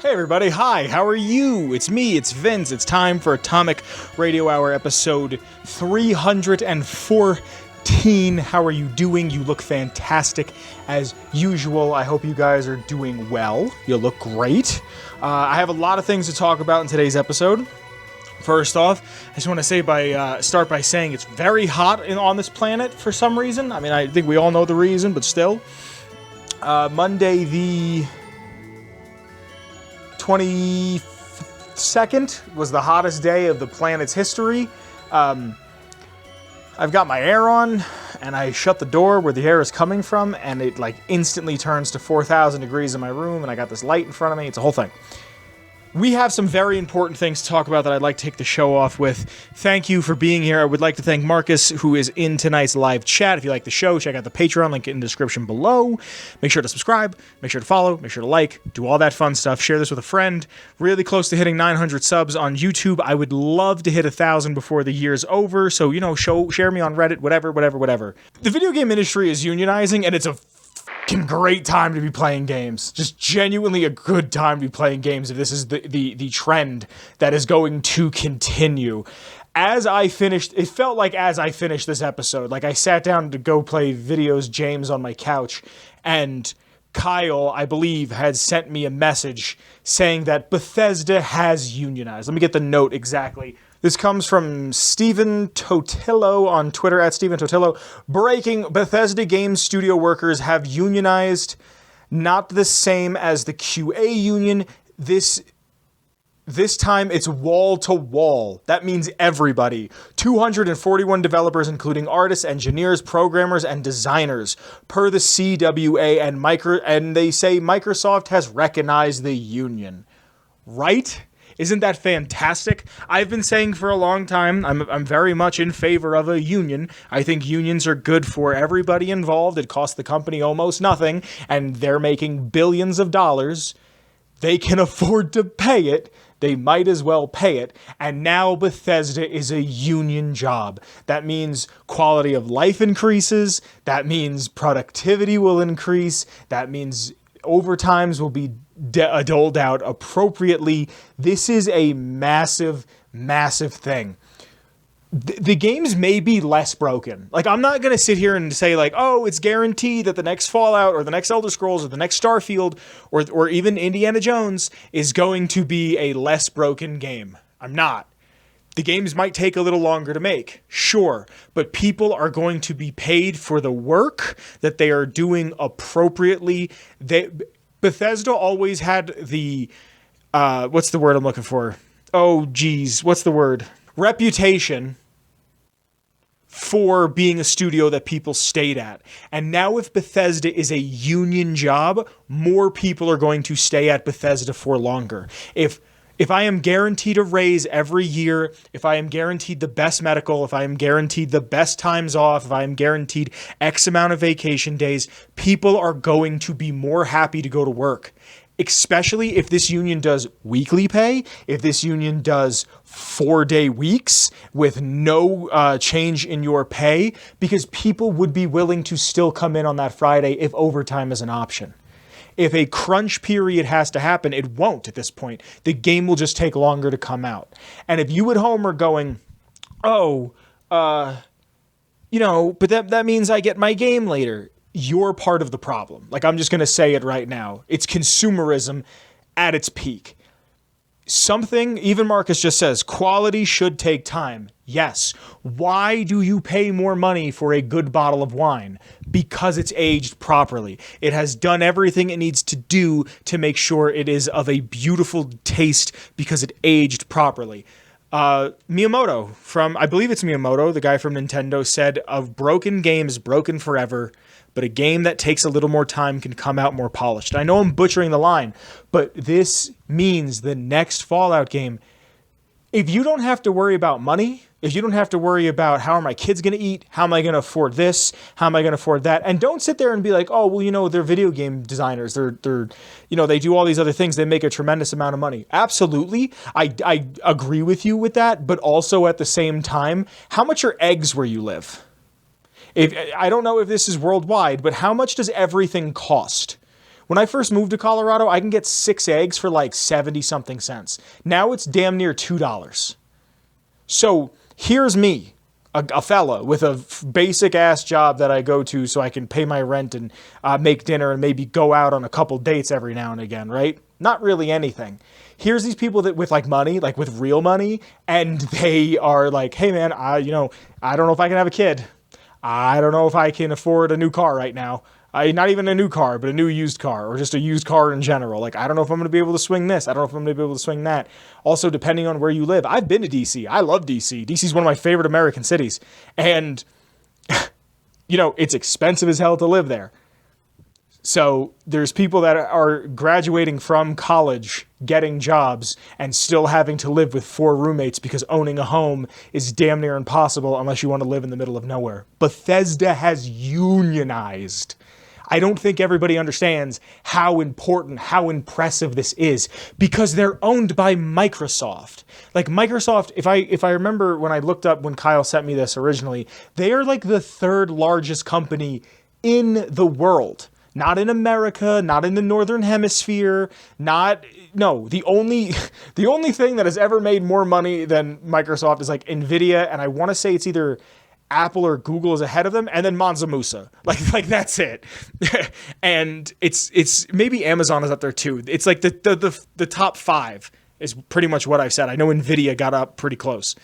Hey everybody, hi, how are you? It's me, it's Vince. It's time for Atomic Radio Hour episode 314. How are you doing? You look fantastic as usual. I hope you guys are doing well. You look great. I have a lot of things to talk about in today's episode. First off, I just want to start by saying it's very hot on this planet for some reason. I mean, I think we all know the reason, but still. Monday the 22nd was the hottest day of the planet's history. I've got my air on, and I shut the door where the air is coming from, and it instantly turns to 4,000 degrees in my room, and I got this light in front of me. It's a whole thing. We have some very important things to talk about that I'd like to take the show off with. Thank you for being here. I would like to thank Marcus, who is in tonight's live chat. If you like the show, check out the Patreon link in the description below. Make sure to subscribe, make sure to follow, make sure to like, do all that fun stuff. Share this with a friend. Really close to hitting 900 subs on YouTube. I would love to hit 1,000 before the year's over. So, share me on Reddit, whatever. The video game industry is unionizing, and it's a great time to be playing games. Just genuinely a good time to be playing games if this is the trend that is going to continue. It felt like as I finished this episode, I sat down to go play James on my couch, and Kyle, I believe, had sent me a message saying that Bethesda has unionized. Let me get the note exactly. This comes from Steven Totillo on Twitter, @StevenTotillo. Breaking: Bethesda game studio workers have unionized. Not the same as the QA union. This time it's wall to wall. That means everybody. 241 developers, including artists, engineers, programmers, and designers, per the CWA, and they say Microsoft has recognized the union. Right? Isn't that fantastic? I've been saying for a long time, I'm very much in favor of a union. I think unions are good for everybody involved. It costs the company almost nothing, and they're making billions of dollars. They can afford to pay it. They might as well pay it. And now Bethesda is a union job. That means quality of life increases. That means productivity will increase. That means overtimes will be doled out appropriately. This is a massive, massive thing. The games may be less broken. I'm not going to sit here and say it's guaranteed that the next Fallout or the next Elder Scrolls or the next Starfield or even Indiana Jones is going to be a less broken game. I'm not. The games might take a little longer to make, sure, but people are going to be paid for the work that they are doing appropriately. Bethesda always had the, what's the word I'm looking for? Oh, geez, what's the word? Reputation for being a studio that people stayed at. And now if Bethesda is a union job, more people are going to stay at Bethesda for longer. If I am guaranteed a raise every year, if I am guaranteed the best medical, if I am guaranteed the best times off, if I am guaranteed X amount of vacation days, people are going to be more happy to go to work. Especially if this union does weekly pay, if this union does 4-day weeks with no change in your pay, because people would be willing to still come in on that Friday if overtime is an option. If a crunch period has to happen, it won't at this point. The game will just take longer to come out. And if you at home are going, but that means I get my game later, you're part of the problem. I'm just going to say it right now. It's consumerism at its peak. Even Marcus just says, quality should take time. Yes. Why do you pay more money for a good bottle of wine? Because it's aged properly. It has done everything it needs to do to make sure it is of a beautiful taste because it aged properly. Miyamoto I believe it's Miyamoto, the guy from Nintendo, said, a broken game is broken forever, but a game that takes a little more time can come out more polished. And I know I'm butchering the line, but this means the next Fallout game, if you don't have to worry about money, if you don't have to worry about how are my kids going to eat, how am I going to afford this, how am I going to afford that, and don't sit there and be like, oh, well, they're video game designers, they do all these other things, they make a tremendous amount of money. Absolutely, I agree with you with that, but also at the same time, how much are eggs where you live? I don't know if this is worldwide, but how much does everything cost? When I first moved to Colorado, I can get 6 eggs for like 70 something cents. Now it's damn near $2. So here's me, a fella with a basic ass job that I go to so I can pay my rent and make dinner and maybe go out on a couple dates every now and again, right? Not really anything. Here's these people that with like money, like with real money, and they are like, hey man, I don't know if I can have a kid. I don't know if I can afford a new car right now. Not even a new car, but a new used car, or just a used car in general. Like, I don't know if I'm going to be able to swing this. I don't know if I'm going to be able to swing that. Also, depending on where you live. I've been to DC. I love DC. DC is one of my favorite American cities. And, it's expensive as hell to live there. So there's people that are graduating from college, getting jobs, and still having to live with 4 roommates because owning a home is damn near impossible unless you want to live in the middle of nowhere. Bethesda has unionized. I don't think everybody understands how important, how impressive this is, because they're owned by Microsoft. Like Microsoft, if I remember when I looked up when Kyle sent me this originally, they are like the 3rd largest company in the world. Not in America, not in the Northern Hemisphere, the only thing that has ever made more money than Microsoft is like Nvidia, and I want to say it's either Apple or Google is ahead of them, and then Mansa Musa. Like that's it. And it's maybe Amazon is up there too. It's like the top 5 is pretty much what I've said. I know Nvidia got up pretty close.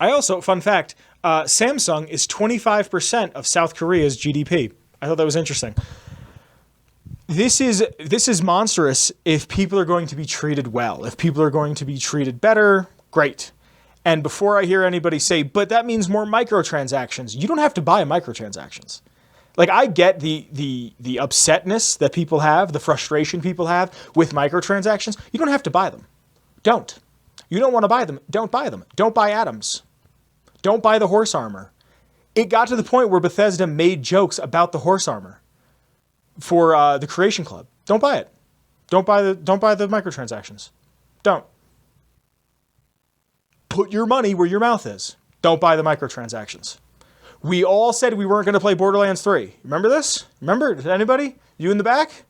I also, fun fact, Samsung is 25% of South Korea's GDP. I thought that was interesting. This is monstrous if people are going to be treated well. If people are going to be treated better, great. And before I hear anybody say, but that means more microtransactions, you don't have to buy microtransactions. Like, I get the upsetness that people have, the frustration people have with microtransactions. You don't have to buy them. Don't. You don't want to buy them. Don't buy them. Don't buy atoms. Don't buy the horse armor. It got to the point where Bethesda made jokes about the horse armor for the Creation Club. Don't buy it. Don't buy the microtransactions. Don't. Put your money where your mouth is. Don't buy the microtransactions. We all said we weren't going to play Borderlands 3. Remember this? Remember? Anybody? You in the back?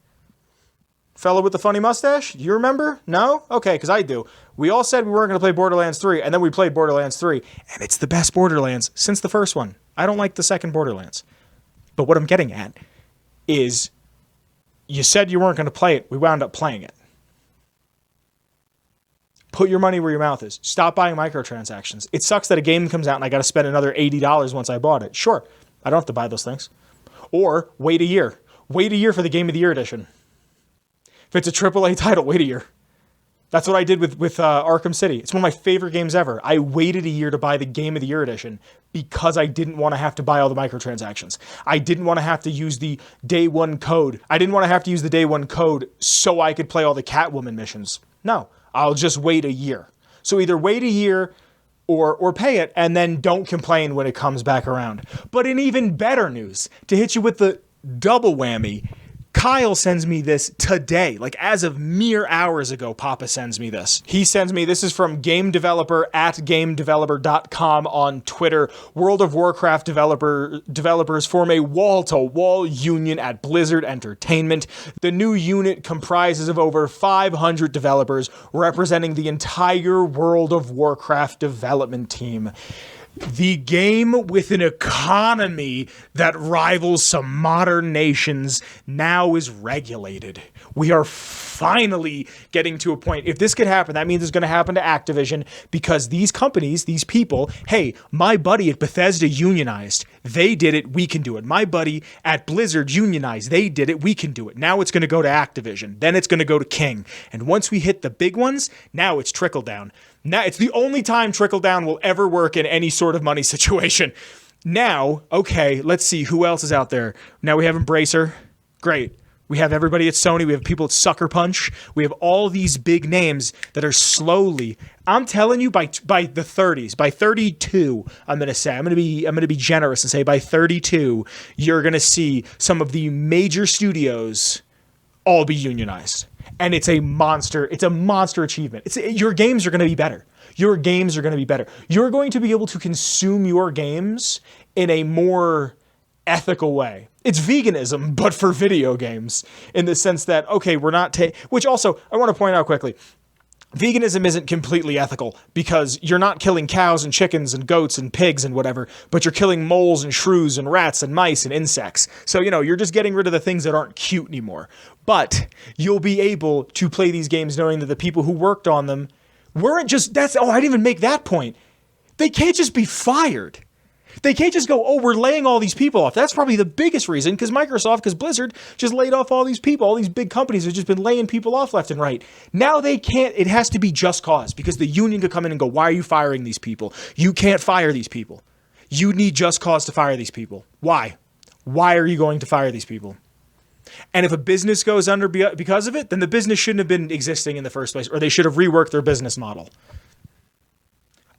Fellow with the funny mustache? You remember? No? Okay, because I do. We all said we weren't going to play Borderlands 3, and then we played Borderlands 3, and it's the best Borderlands since the first one. I don't like the second Borderlands. But what I'm getting at is you said you weren't going to play it. We wound up playing it. Put your money where your mouth is. Stop buying microtransactions. It sucks that a game comes out and I got to spend another $80 once I bought it. Sure, I don't have to buy those things. Or wait a year. Wait a year for the Game of the Year edition. If it's a AAA title, wait a year. That's what I did with Arkham City. It's one of my favorite games ever. I waited a year to buy the Game of the Year edition because I didn't want to have to buy all the microtransactions. I didn't want to have to use the day one code. I didn't want to have to use the day one code so I could play all the Catwoman missions. No, I'll just wait a year. So either wait a year or pay it and then don't complain when it comes back around. But in even better news, to hit you with the double whammy, Kyle sends me this today, like as of mere hours ago. Papa sends me this. He sends me, this is from game developer at gamedeveloper.com on Twitter. World of Warcraft developers form a wall-to-wall union at Blizzard Entertainment. The new unit comprises of over 500 developers representing the entire World of Warcraft development team. The game with an economy that rivals some modern nations now is regulated. We are finally getting to a point. If this could happen, that means it's going to happen to Activision, because these companies, these people, hey, my buddy at Bethesda unionized. They did it. We can do it. My buddy at Blizzard unionized. They did it. We can do it. Now it's going to go to Activision. Then it's going to go to King. And once we hit the big ones, now it's trickle down. Now, it's the only time trickle down will ever work in any sort of money situation. Now, okay, let's see who else is out there. Now we have Embracer. Great. We have everybody at Sony. We have people at Sucker Punch. We have all these big names that are slowly, I'm telling you, by the 30s, by 32, I'm going to say, I'm going to be generous and say by 32, you're going to see some of the major studios all be unionized. And it's a monster achievement. Your games are going to be better. Your games are going to be better. You're going to be able to consume your games in a more ethical way. It's veganism, but for video games, in the sense that, okay, we're not which also, I want to point out quickly, veganism isn't completely ethical because you're not killing cows and chickens and goats and pigs and whatever, but you're killing moles and shrews and rats and mice and insects. So, you're just getting rid of the things that aren't cute anymore. But you'll be able to play these games knowing that the people who worked on them weren't just, I didn't even make that point. They can't just be fired. They can't just go, we're laying all these people off. That's probably the biggest reason, because Blizzard just laid off all these people. All these big companies have just been laying people off left and right. Now they can't, it has to be just cause, because the union could come in and go, why are you firing these people? You can't fire these people. You need just cause to fire these people. Why? Why are you going to fire these people? And if a business goes under because of it, then the business shouldn't have been existing in the first place, or they should have reworked their business model.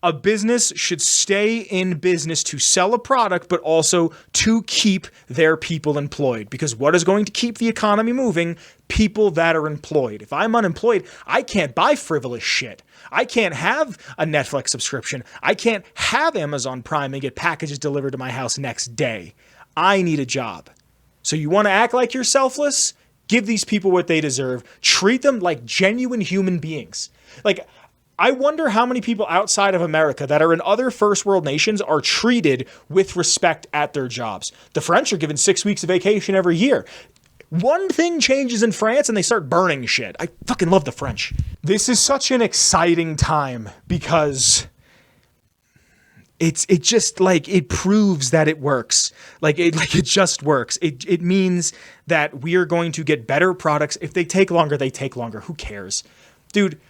A business should stay in business to sell a product, but also to keep their people employed. Because what is going to keep the economy moving? People that are employed. If I'm unemployed, I can't buy frivolous shit. I can't have a Netflix subscription. I can't have Amazon Prime and get packages delivered to my house next day. I need a job. So you want to act like you're selfless? Give these people what they deserve. Treat them like genuine human beings. I wonder how many people outside of America that are in other first world nations are treated with respect at their jobs. The French are given 6 weeks of vacation every year. One thing changes in France and they start burning shit. I fucking love the French. This is such an exciting time because it just it proves that it works. It just works. It means that we are going to get better products. If they take longer, they take longer. Who cares? Dude,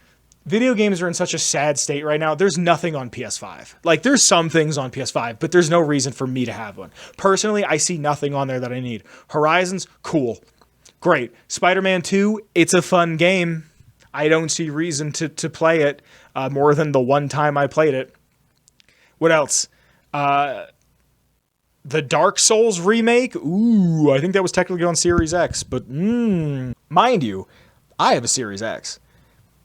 video games are in such a sad state right now. There's nothing on PS5. There's some things on PS5, but there's no reason for me to have one. Personally, I see nothing on there that I need. Horizons, cool. Great. Spider-Man 2, it's a fun game. I don't see reason to play it more than the one time I played it. What else? The Dark Souls remake? Ooh, I think that was technically on Series X, but mind you, I have a Series X.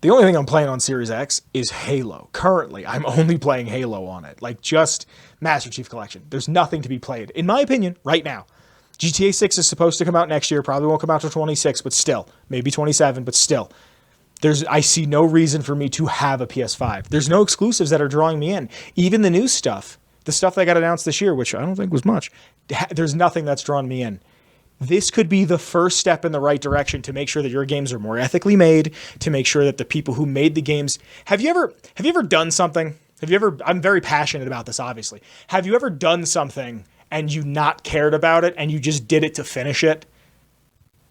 The only thing I'm playing on Series X is Halo. Currently, I'm only playing Halo on it. Just Master Chief Collection. There's nothing to be played, in my opinion, right now. GTA 6 is supposed to come out next year. Probably won't come out till 26, but still. Maybe 27, but still. I see no reason for me to have a PS5. There's no exclusives that are drawing me in. Even the new stuff. The stuff that got announced this year, which I don't think was much. There's nothing that's drawn me in. This could be the first step in the right direction to make sure that your games are more ethically made, to make sure that the people who made the games... Have you ever done something? I'm very passionate about this, obviously. Have you ever done something and you not cared about it and you just did it to finish it?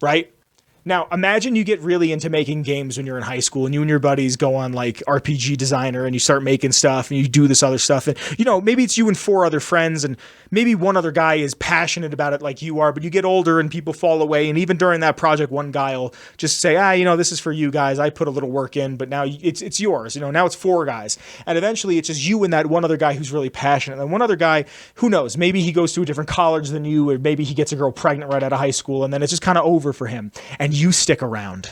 Right? Now, imagine you get really into making games when you're in high school and you and your buddies go on RPG Designer and you start making stuff and you do this other stuff. And, maybe it's you and 4 other friends and maybe one other guy is passionate about it like you are, but you get older and people fall away. And even during that project, one guy will just say, this is for you guys. I put a little work in, but now it's yours. Now it's 4 guys. And eventually it's just you and that one other guy who's really passionate. And one other guy, who knows, maybe he goes to a different college than you, or maybe he gets a girl pregnant right out of high school. And then it's just kind of over for him. And you stick around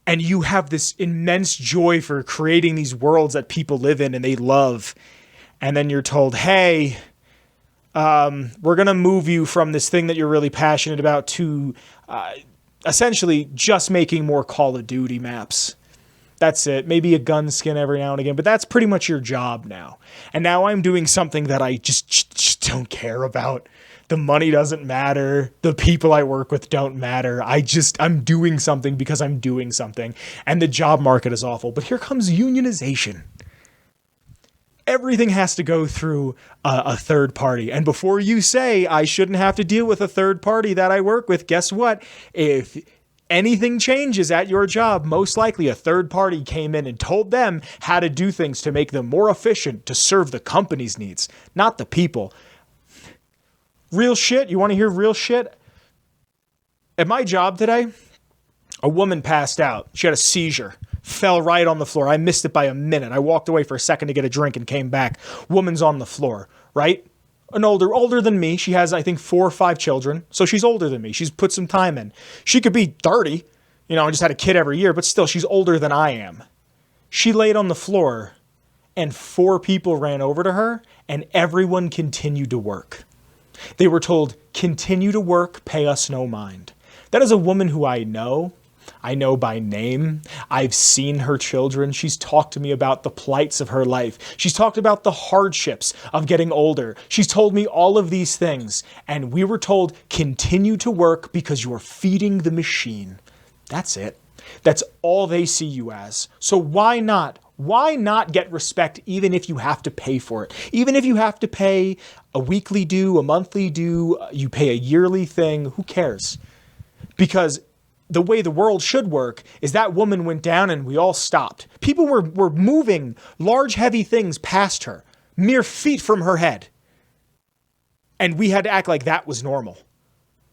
and you have this immense joy for creating these worlds that people live in and they love. And then you're told, hey, we're going to move you from this thing that you're really passionate about to essentially just making more Call of Duty maps. That's it. Maybe a gun skin every now and again, but that's pretty much your job now. And now I'm doing something that I just don't care about. The money doesn't matter. The people I work with don't matter. I'm doing something because I'm doing something. And the job market is awful. But here comes unionization. Everything has to go through a third party. And before you say, I shouldn't have to deal with a third party that I work with, guess what? If anything changes at your job, most likely a third party came in and told them how to do things to make them more efficient, to serve the company's needs, not the people. Real shit. You want to hear real shit? At my job today, a woman passed out. She had a seizure. Fell right on the floor. I missed it by a minute. I walked away for a second to get a drink and came back. Woman's on the floor, right? Older than me. She has, I think, 4 or 5 children. So she's older than me. She's put some time in. She could be 30. I just had a kid every year, but still, she's older than I am. She laid on the floor and 4 people ran over to her and everyone continued to work. They were told, continue to work, pay us no mind. That is a woman who I know by name. I've seen her children. She's talked to me about the plights of her life. She's talked about the hardships of getting older. She's told me all of these things. And we were told, continue to work because you're feeding the machine. That's it. That's all they see you as. So why not? Why not get respect even if you have to pay for it? Even if you have to pay a weekly due, a monthly due, you pay a yearly thing, who cares? Because the way the world should work is that woman went down and we all stopped. People were moving large, heavy things past her, mere feet from her head. And we had to act like that was normal.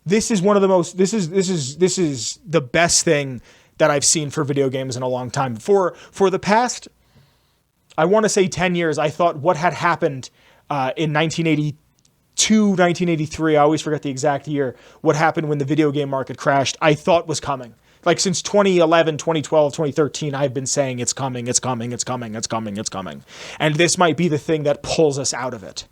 This is one of the most, this is the best thing that I've seen for video games in a long time. For the past, I want to say 10 years, I thought what had happened in 1982, 1983, I always forget the exact year, what happened when the video game market crashed, I thought was coming. Like since 2011, 2012, 2013, I've been saying it's coming, it's coming, it's coming, it's coming, it's coming. And this might be the thing that pulls us out of it.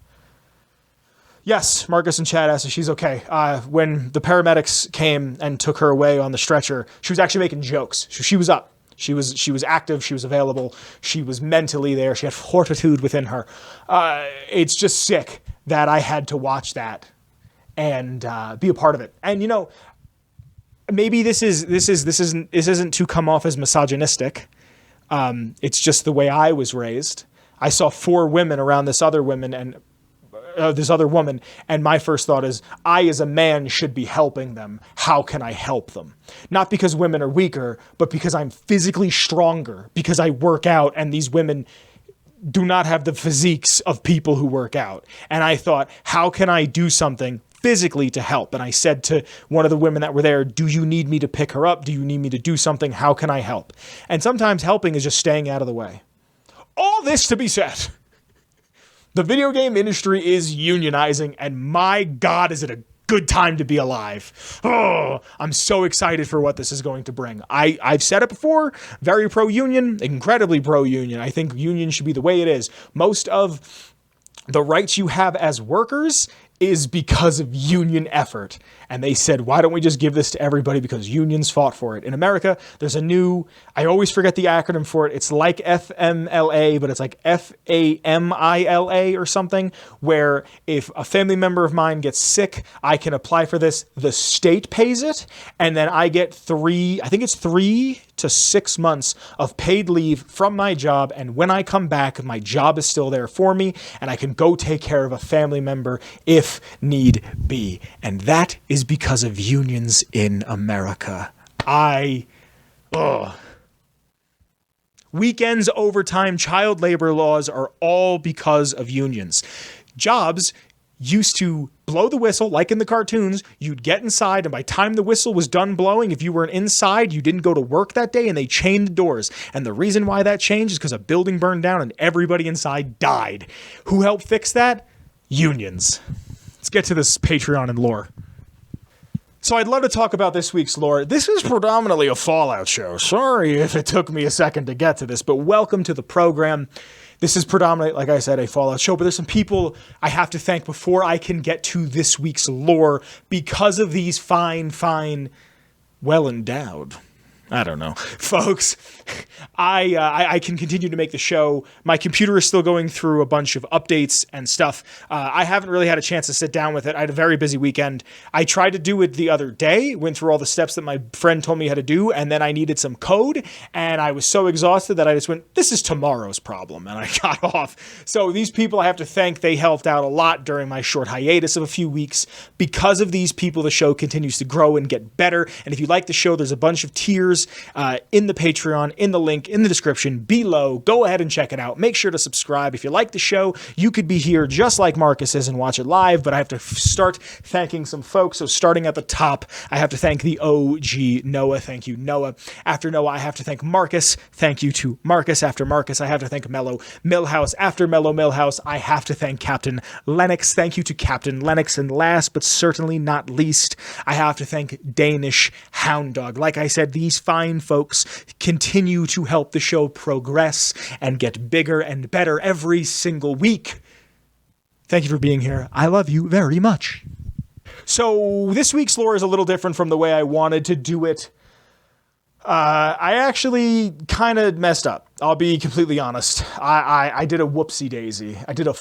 Yes, Marcus in chat asked if she's okay. When the paramedics came and took her away on the stretcher, she was actually making jokes. She was up. She was active. She was available. She was mentally there. She had fortitude within her. It's just sick that I had to watch that and be a part of it. And you know, maybe this isn't to come off as misogynistic. It's just the way I was raised. I saw 4 women around this other woman and this other woman, and my first thought is, I as a man should be helping them. How can I help them? Not because women are weaker, but because I'm physically stronger, because I work out, and these women do not have the physiques of people who work out. And I thought, how can I do something physically to help? And I said to one of the women that were there, do you need me to pick her up? Do you need me to do something? How can I help? And sometimes helping is just staying out of the way. All this to be said, the video game industry is unionizing, and my God, is it a good time to be alive. Oh, I'm so excited for what this is going to bring. I've said it before, very pro-union, incredibly pro-union. I think union should be the way it is. Most of the rights you have as workers is because of union effort. And they said, why don't we just give this to everybody because unions fought for it? In America, there's a new, I always forget the acronym for it. It's like FMLA, but it's like FAMILA or something, where if a family member of mine gets sick, I can apply for this. The state pays it. And then I get 3 to 6 months of paid leave from my job. And when I come back, my job is still there for me and I can go take care of a family member if need be. And that is because of unions in America. Weekends, overtime, child labor laws are all because of unions. Jobs used to blow the whistle, like in the cartoons. You'd get inside, and by the time the whistle was done blowing, if you weren't inside, you didn't go to work that day, and they chained the doors. And the reason why that changed is because a building burned down and everybody inside died. Who helped fix that? Unions. Let's get to this Patreon and lore. So I'd love to talk about this week's lore. This is predominantly a Fallout show. Sorry if it took me a second to get to this, but welcome to the program. This is predominantly, like I said, a Fallout show, but there's some people I have to thank before I can get to this week's lore because of these fine, well-endowed, I don't know, folks. I can continue to make the show. My computer is still going through a bunch of updates and stuff. I haven't really had a chance to sit down with it. I had a very busy weekend. I tried to do it the other day, went through all the steps that my friend told me how to do, and then I needed some code, and I was so exhausted that I just went, this is tomorrow's problem, and I got off. So these people I have to thank, they helped out a lot during my short hiatus of a few weeks. Because of these people, the show continues to grow and get better, and if you like the show, there's a bunch of tiers in the Patreon, in the link, in the description below. Go ahead and check it out. Make sure to subscribe. If you like the show, you could be here just like Marcus is and watch it live, but I have to start thanking some folks. So starting at the top, I have to thank the OG Noah. Thank you, Noah. After Noah, I have to thank Marcus. Thank you to Marcus. After Marcus, I have to thank Mellow Milhouse. After Mellow Milhouse, I have to thank Captain Leonox. Thank you to Captain Leonox. And last but certainly not least, I have to thank DanishHoundDog. Like I said, these fine folks continue to help the show progress and get bigger and better every single week. Thank you for being here. I love you very much. So this week's lore is a little different from the way I wanted to do it. I actually kind of messed up. I'll be completely honest. I did a whoopsie daisy. I did a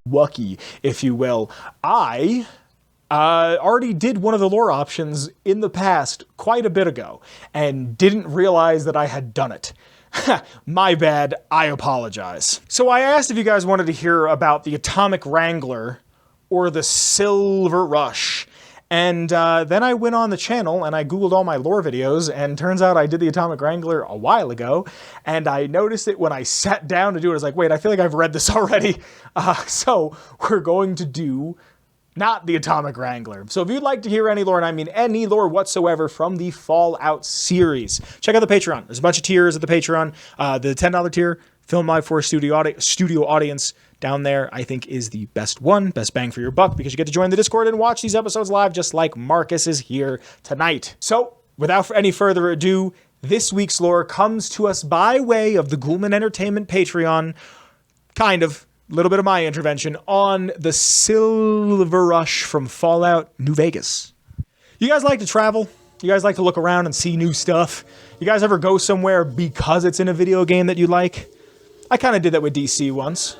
wucky, if you will. I already did one of the lore options in the past quite a bit ago and didn't realize that I had done it. My bad, I apologize. So I asked if you guys wanted to hear about the Atomic Wrangler or the Silver Rush. And then I went on the channel and I Googled all my lore videos, and turns out I did the Atomic Wrangler a while ago, and I noticed it when I sat down to do it. I was like, wait, I feel like I've read this already. So we're going to do not the Atomic Wrangler. So if you'd like to hear any lore, and I mean any lore whatsoever from the Fallout series, check out the Patreon. There's a bunch of tiers at the Patreon. The $10 tier, Film Live for studio audience, down there, I think, is the best one, best bang for your buck, because you get to join the Discord and watch these episodes live just like Marcus is here tonight. So without any further ado, this week's lore comes to us by way of the Ghoulman Entertainment Patreon, kind of. A little bit of my intervention on the Silver Rush from Fallout New Vegas. You guys like to travel? You guys like to look around and see new stuff? You guys ever go somewhere because it's in a video game that you like? I kind of did that with DC once.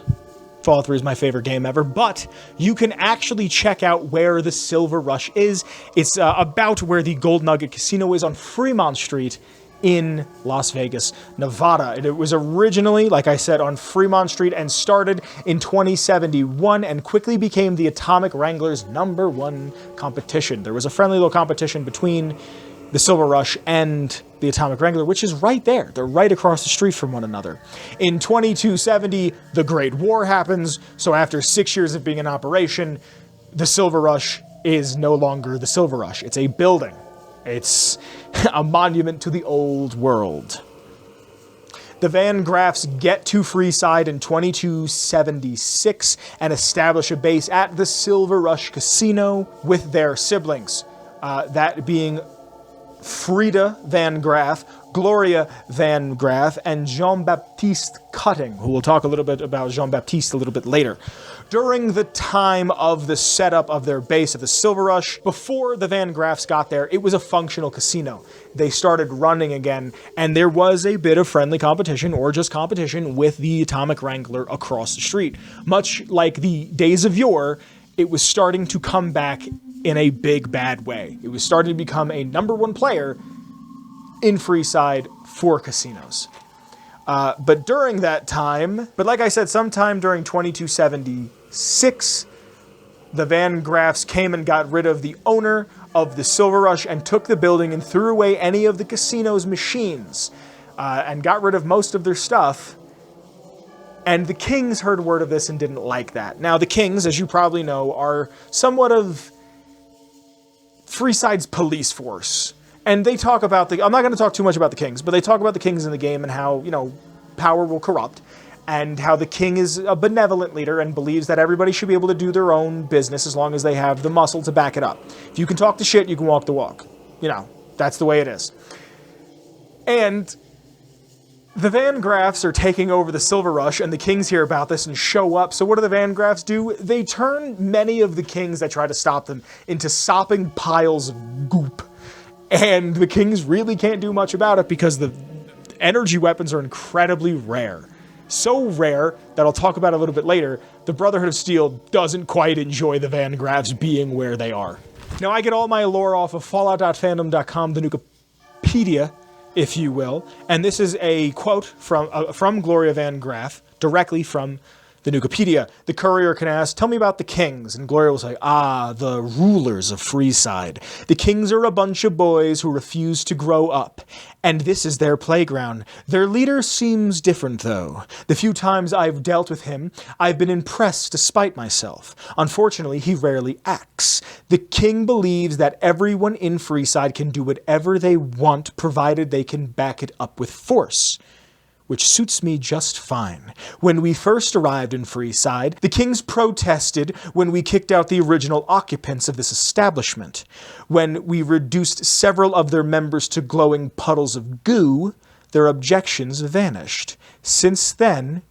Fallout 3 is my favorite game ever, but you can actually check out where the Silver Rush is. It's about where the Gold Nugget Casino is on Fremont Street in Las Vegas, Nevada. It was originally, like I said, on Fremont Street and started in 2071 and quickly became the Atomic Wrangler's #1 competition. There was a friendly little competition between the Silver Rush and the Atomic Wrangler, which is right there. They're right across the street from one another. In 2270, the Great War happens, so after 6 years of being in operation, the Silver Rush is no longer the Silver Rush. It's a building. It's a monument to the old world. The Van Graffs get to Freeside in 2276 and establish a base at the Silver Rush Casino with their siblings. That being Frida Van Graff, Gloria Van Graff, and Jean-Baptiste Cutting, who we'll talk a little bit about Jean-Baptiste a little bit later. During the time of the setup of their base at the Silver Rush, before the Van Graffs got there, it was a functional casino. They started running again, and there was a bit of friendly competition, or just competition, with the Atomic Wrangler across the street. Much like the days of yore, it was starting to come back in a big, bad way. It was starting to become a #1 player in Freeside for casinos. But during that time, like I said, sometime during 2276, the Van Graffs came and got rid of the owner of the Silver Rush and took the building and threw away any of the casino's machines and got rid of most of their stuff. And the Kings heard word of this and didn't like that. Now, the Kings, as you probably know, are somewhat of Freeside's police force. And they talk about I'm not going to talk too much about the Kings, but they talk about the Kings in the game and how, power will corrupt, and how the King is a benevolent leader and believes that everybody should be able to do their own business as long as they have the muscle to back it up. If you can talk the shit, you can walk the walk. That's the way it is. And the Van Graffs are taking over the Silver Rush, and the Kings hear about this and show up. So what do the Van Graffs do? They turn many of the Kings that try to stop them into sopping piles of goop. And the Kings really can't do much about it because the energy weapons are incredibly rare. So rare that I'll talk about a little bit later, the Brotherhood of Steel doesn't quite enjoy the Van Graffs being where they are. Now, I get all my lore off of fallout.fandom.com, the Nukipedia, if you will. And this is a quote from Gloria Van Graff, directly from the Nukipedia. The courier can ask, "Tell me about the Kings." And Gloria will say, "The rulers of Freeside. The Kings are a bunch of boys who refuse to grow up. And this is their playground. Their leader seems different, though. The few times I've dealt with him, I've been impressed despite myself. Unfortunately, he rarely acts. The King believes that everyone in Freeside can do whatever they want, provided they can back it up with force. Which suits me just fine. When we first arrived in Freeside, the Kings protested when we kicked out the original occupants of this establishment. When we reduced several of their members to glowing puddles of goo, their objections vanished. Since then,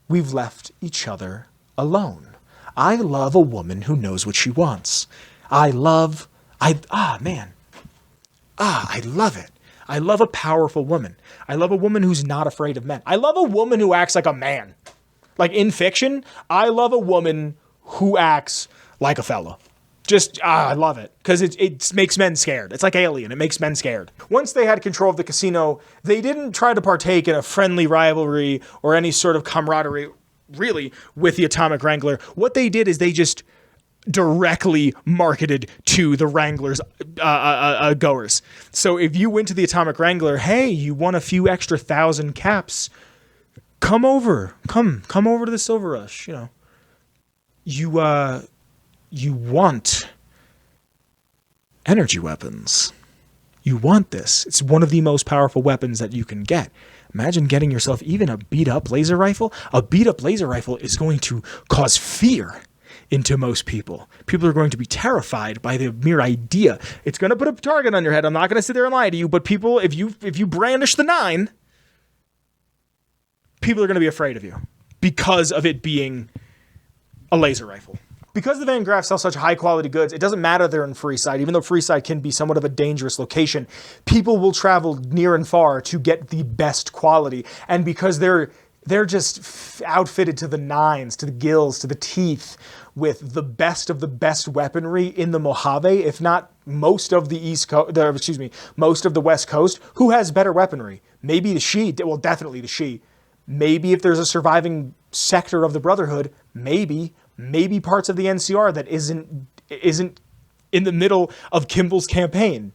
we've left each other alone. I love a woman who knows what she wants. I love it. I love a powerful woman. I love a woman who's not afraid of men. I love a woman who acts like a man. Like in fiction, I love a woman who acts like a fella. I love it because it makes men scared. It's like Alien. It makes men scared. Once they had control of the casino, they didn't try to partake in a friendly rivalry or any sort of camaraderie, really, with the Atomic Wrangler. What they did is they just directly marketed to the Wranglers goers. So if you went to the Atomic Wrangler, hey, you won a few extra 1,000 caps. Come over to the Silver Rush. You know, you want energy weapons. You want this. It's one of the most powerful weapons that you can get. Imagine getting yourself even a beat-up laser rifle. A beat-up laser rifle is going to cause fear into most people. People are going to be terrified by the mere idea. It's going to put a target on your head. I'm not going to sit there and lie to you, but people, if you brandish the 9, people are going to be afraid of you because of it being a laser rifle. Because the Van Graff sell such high-quality goods, it doesn't matter they're in Freeside. Even though Freeside can be somewhat of a dangerous location, people will travel near and far to get the best quality. And because they're just outfitted to the nines, to the gills, to the teeth, with the best weaponry in the Mojave, if not most of the most of the West Coast. Who has better weaponry? Maybe the Sidhe. Well, definitely the Sidhe. Maybe if there's a surviving sector of the Brotherhood, maybe parts of the NCR that isn't in the middle of Kimball's campaign.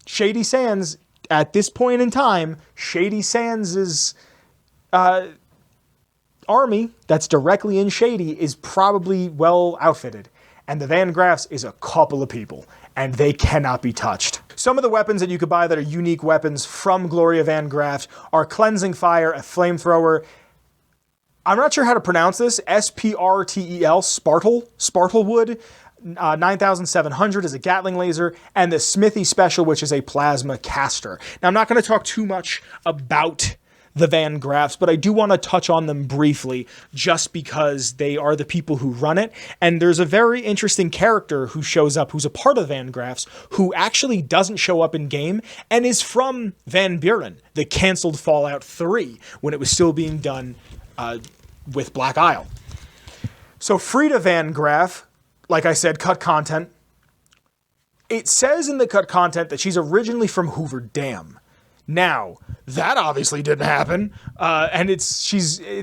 Shady Sands, at this point in time, Shady Sands' army that's directly in Shady is probably well outfitted. And the Van Graffs is a couple of people, and they cannot be touched. Some of the weapons that you could buy that are unique weapons from Gloria Van Graff are Cleansing Fire, a flamethrower. I'm not sure how to pronounce this. SPRTEL, Spartlewood. 9700 is a Gatling laser, and the Smithy Special, which is a plasma caster. Now, I'm not going to talk too much about the Van Graffs, but I do want to touch on them briefly just because they are the people who run it. And there's a very interesting character who shows up who's a part of the Van Graffs who actually doesn't show up in game and is from Van Buren, the canceled Fallout 3 when it was still being done with Black Isle. So Frida Van Graff, like I said, cut content. It says in the cut content that she's originally from Hoover Dam. Now, that obviously didn't happen. And it's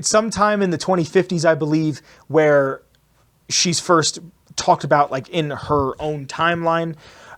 sometime in the 2050s, I believe, where she's first talked about, like, in her own timeline.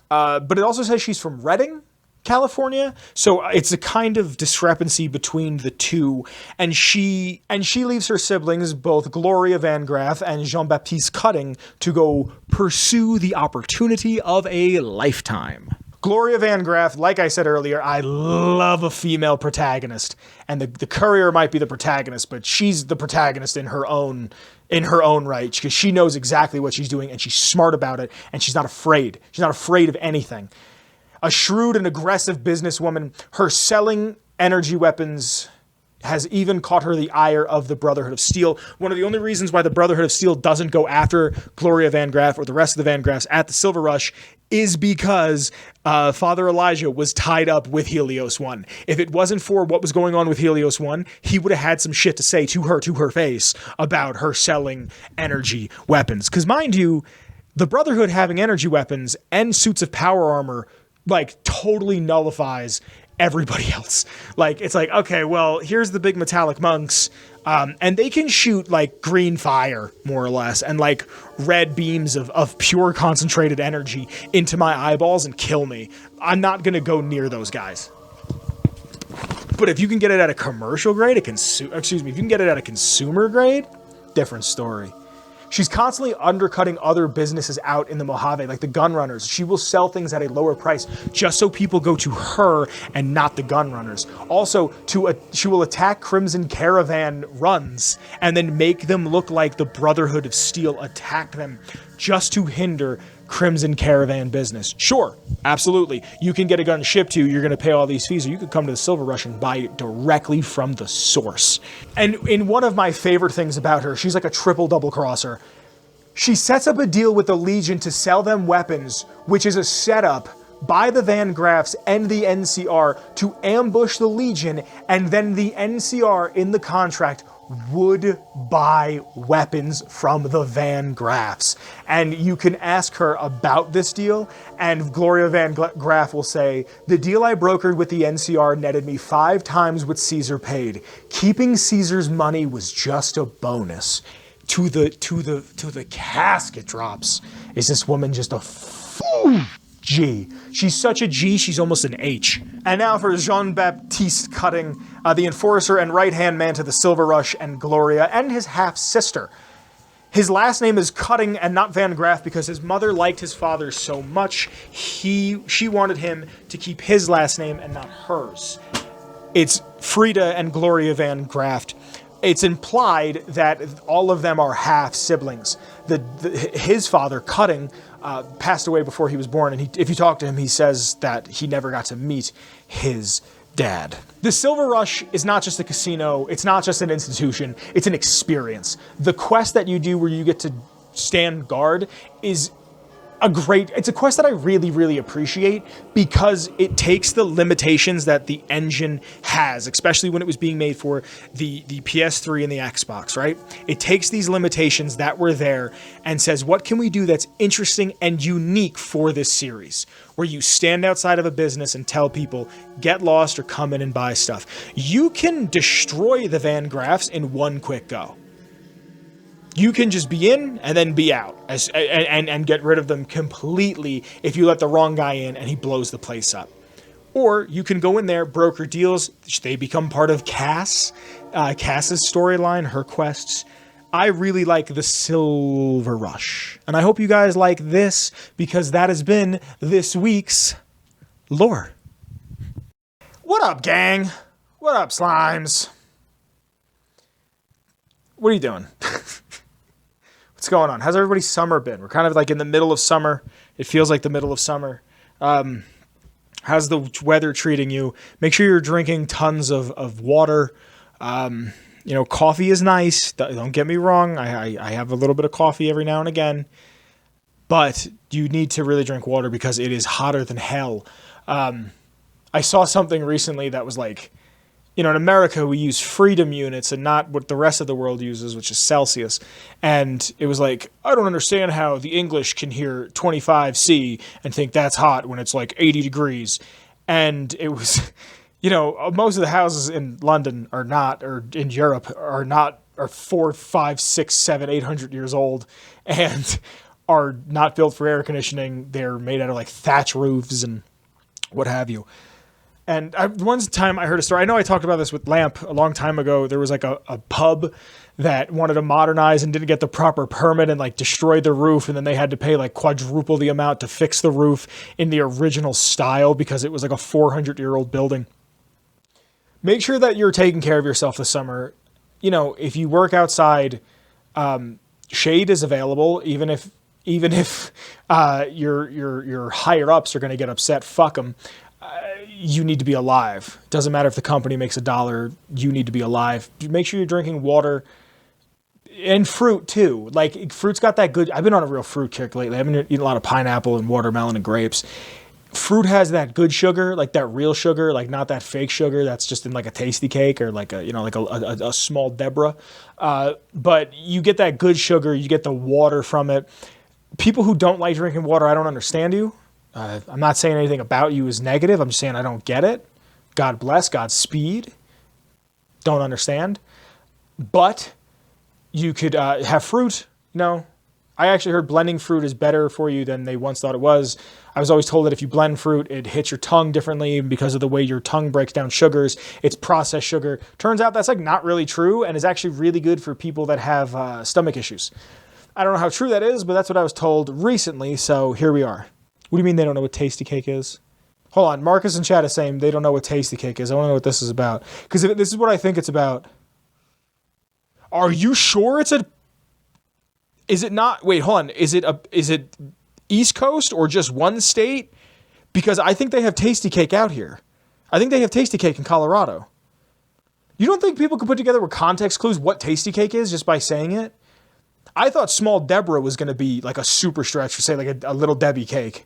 But it also says she's from Redding, California. So it's a kind of discrepancy between the two. And she leaves her siblings, both Gloria Van Graff and Jean-Baptiste Cutting, to go pursue the opportunity of a lifetime. Gloria Van Graff, like I said earlier, I love a female protagonist. And the courier might be the protagonist, but she's the protagonist in her own right, because she knows exactly what she's doing and she's smart about it, and she's not afraid. She's not afraid of anything. A shrewd and aggressive businesswoman, her selling energy weapons has even caught her the ire of the Brotherhood of Steel. One of the only reasons why the Brotherhood of Steel doesn't go after Gloria Van Graff or the rest of the Van Graffs at the Silver Rush is because Father Elijah was tied up with Helios 1. If it wasn't for what was going on with Helios 1, he would have had some shit to say to her face about her selling energy weapons. Because mind you, the Brotherhood having energy weapons and suits of power armor, like, totally nullifies everybody else. Like, it's like, okay, well, here's the big metallic monks, and they can shoot, like, green fire, more or less, and, like, red beams of pure concentrated energy into my eyeballs and kill me. I'm not gonna go near those guys. But if you can get it at a commercial grade, if you can get it at a consumer grade, different story. She's constantly undercutting other businesses out in the Mojave, like the gun runners. She will sell things at a lower price just so people go to her and not the gun runners. Also, she will attack Crimson Caravan runs and then make them look like the Brotherhood of Steel attacked them just to hinder Crimson Caravan business. Sure, absolutely. You can get a gun shipped to you, you're going to pay all these fees, or you could come to the Silver Rush and buy it directly from the source. And in one of my favorite things about her, she's like a triple double crosser. She sets up a deal with the Legion to sell them weapons, which is a setup by the Van Graffs and the NCR to ambush the Legion, and then the NCR in the contract would buy weapons from the Van Graffs. And you can ask her about this deal, and Gloria Van Graff will say, "The deal I brokered with the NCR netted me 5 times what Caesar paid. Keeping Caesar's money was just a bonus." To the casket drops. Is this woman just a G? She's such a G, she's almost an H. And now for Jean-Baptiste Cutting, the enforcer and right-hand man to the Silver Rush and Gloria, and his half-sister. His last name is Cutting and not Van Graff because his mother liked his father so much, she wanted him to keep his last name and not hers. It's Frida and Gloria Van Graff. It's implied that all of them are half-siblings. His father, Cutting, passed away before he was born, and if you talk to him, he says that he never got to meet his dad. The Silver Rush is not just a casino, it's not just an institution, it's an experience. The quest that you do where you get to stand guard is it's a quest that I really, really appreciate because it takes the limitations that the engine has, especially when it was being made for the PS3 and the Xbox, right? It takes these limitations that were there and says, what can we do that's interesting and unique for this series? Where you stand outside of a business and tell people, get lost or come in and buy stuff. You can destroy the Van Graffs in one quick go. You can just be in and then be out and get rid of them completely if you let the wrong guy in and he blows the place up. Or you can go in there, broker deals, they become part of Cass's storyline, her quests. I really like the Silver Rush. And I hope you guys like this because that has been this week's lore. What up, gang? What up, slimes? What are you doing? What's going on? How's everybody's summer been? We're kind of like in the middle of summer. It feels like the middle of summer. How's the weather treating you? Make sure you're drinking tons of water. Coffee is nice. Don't get me wrong. I have a little bit of coffee every now and again. But you need to really drink water because it is hotter than hell. I saw something recently that was like, in America, we use freedom units and not what the rest of the world uses, which is Celsius. And it was like, I don't understand how the English can hear 25°C and think that's hot when it's like 80 degrees. And it was, most of the houses in London are not, or in Europe are 4, 5, 6, 7, 800 years old and are not built for air conditioning. They're made out of like thatch roofs and what have you. And one time I heard a story. I know I talked about this with Lamp a long time ago. There was like a pub that wanted to modernize and didn't get the proper permit and like destroyed the roof. And then they had to pay like quadruple the amount to fix the roof in the original style because it was like a 400-year-old building. Make sure that you're taking care of yourself this summer. If you work outside, shade is available. Even if your higher ups are going to get upset, fuck them. You need to be alive. Doesn't matter if the company makes $1, you need to be alive. Make sure you're drinking water and fruit too. Like fruit's got that good, I've been on a real fruit kick lately. I've been eating a lot of pineapple and watermelon and grapes. Fruit has that good sugar, like that real sugar, like not that fake sugar that's just in like a tasty cake or like a small Deborah. But you get that good sugar, you get the water from it. People who don't like drinking water, I don't understand you. I'm not saying anything about you is negative. I'm just saying I don't get it. God bless, Godspeed. Don't understand. But you could have fruit. I actually heard blending fruit is better for you than they once thought it was. I was always told that if you blend fruit, it hits your tongue differently because of the way your tongue breaks down sugars. It's processed sugar. Turns out that's like not really true and is actually really good for people that have stomach issues. I don't know how true that is, but that's what I was told recently, so here we are. What do you mean they don't know what tasty cake is? Hold on, Marcus in chat is saying they don't know what tasty cake is. I want to know what this is about. Because this is what I think it's about. Are you sure it's a... Is it not... Wait, hold on. Is it East Coast or just one state? Because I think they have tasty cake out here. I think they have tasty cake in Colorado. You don't think people could put together with context clues what tasty cake is just by saying it? I thought Small Deborah was going to be like a super stretch for, say, like a Little Debbie cake.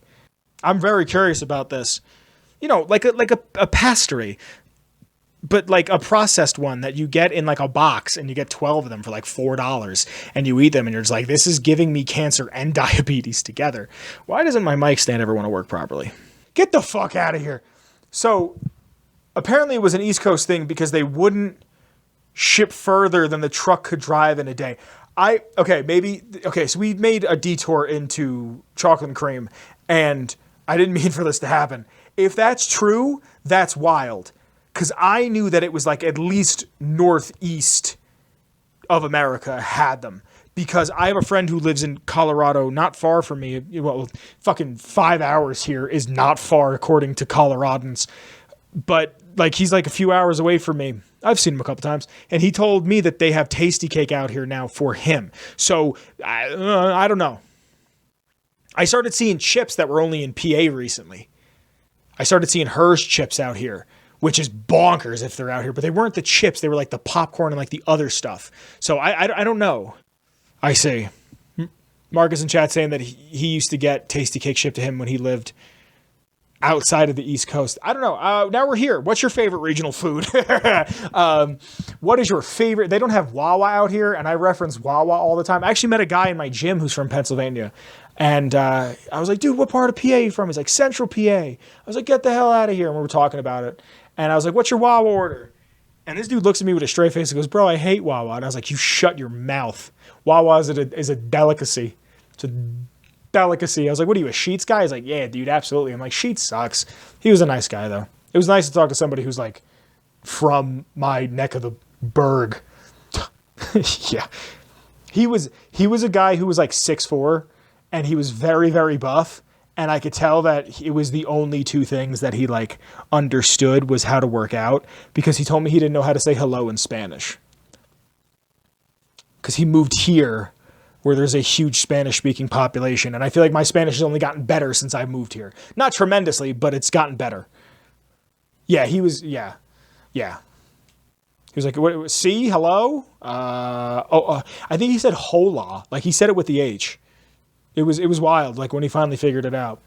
I'm very curious about this. You know, like a pastry, but like a processed one that you get in like a box, and you get 12 of them for like $4, and you eat them and you're just like, this is giving me cancer and diabetes together. Why doesn't my mic stand ever want to work properly? Get the fuck out of here. So apparently it was an East Coast thing because they wouldn't ship further than the truck could drive in a day. So we made a detour into chocolate and cream, and I didn't mean for this to happen. If that's true, that's wild. Because I knew that it was like at least northeast of America had them. Because I have a friend who lives in Colorado, not far from me. Well, fucking 5 hours here is not far according to Coloradans. But like he's like a few hours away from me. I've seen him a couple times. And he told me that they have Tasty Cake out here now for him. So I don't know. I started seeing chips that were only in PA recently. I started seeing Hers chips out here, which is bonkers if they're out here. But they weren't the chips. They were like the popcorn and like the other stuff. So I don't know. I see. Marcus in chat saying that he used to get Tasty Cake shipped to him when he lived outside of the East Coast. I don't know. Now we're here. What's your favorite regional food? What is your favorite? They don't have Wawa out here, and I reference Wawa all the time. I actually met a guy in my gym who's from Pennsylvania, and I was like, dude, what part of PA are you from? He's like, Central PA. I was like, get the hell out of here. And we were talking about it, and I was like, what's your Wawa order? And this dude looks at me with a straight face and goes, bro, I hate Wawa. And I was like, you shut your mouth. Wawa is a delicacy. It's a delicacy. I was like, what are you, a Sheetz guy? He's like, yeah, dude, absolutely. I'm like, Sheetz sucks. He was a nice guy, though. It was nice to talk to somebody who's like from my neck of the burg. Yeah. He was a guy who was like 6'4", and he was very, very buff. And I could tell that it was the only two things that he like understood was how to work out, because he told me he didn't know how to say hello in Spanish. Because he moved here where there's a huge Spanish-speaking population. And I feel like my Spanish has only gotten better since I moved here. Not tremendously, but it's gotten better. Yeah, he was, yeah. He was like, what, see, hello? I think he said hola. Like he said it with the H. It was wild, like when he finally figured it out.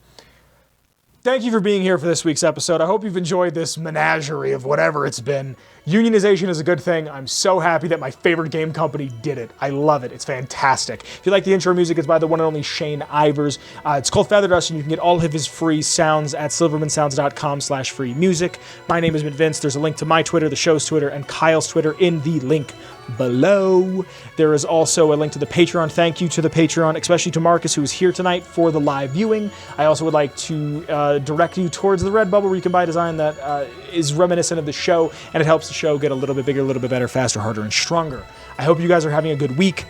Thank you for being here for this week's episode. I hope you've enjoyed this menagerie of whatever it's been. Unionization is a good thing. I'm so happy that my favorite game company did it. I love it. It's fantastic. If you like the intro music, it's by the one and only Shane Ivers. It's called Feather Dust, and you can get all of his free sounds at silvermansounds.com/free music. My name has been Vince. There's a link to my Twitter, the show's Twitter, and Kyle's Twitter in the link below. There is also a link to the Patreon. Thank you to the Patreon, especially to Marcus, who is here tonight for the live viewing. I also would like to direct you towards the Redbubble, where you can buy a design that is reminiscent of the show, and it helps the show get a little bit bigger, a little bit better, faster, harder, and stronger. I hope you guys are having a good week.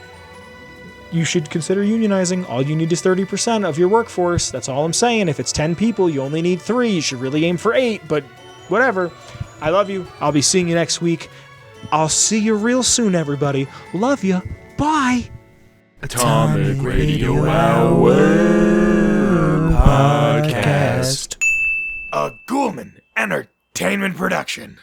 You should consider unionizing. All you need is 30% of your workforce. That's all I'm saying. If it's 10 people, you only need 3. You should really aim for 8, but whatever. I love you. I'll be seeing you next week. I'll see you real soon, everybody. Love you. Bye. Atomic Radio Hour Podcast. A Ghoulman Entertainment production.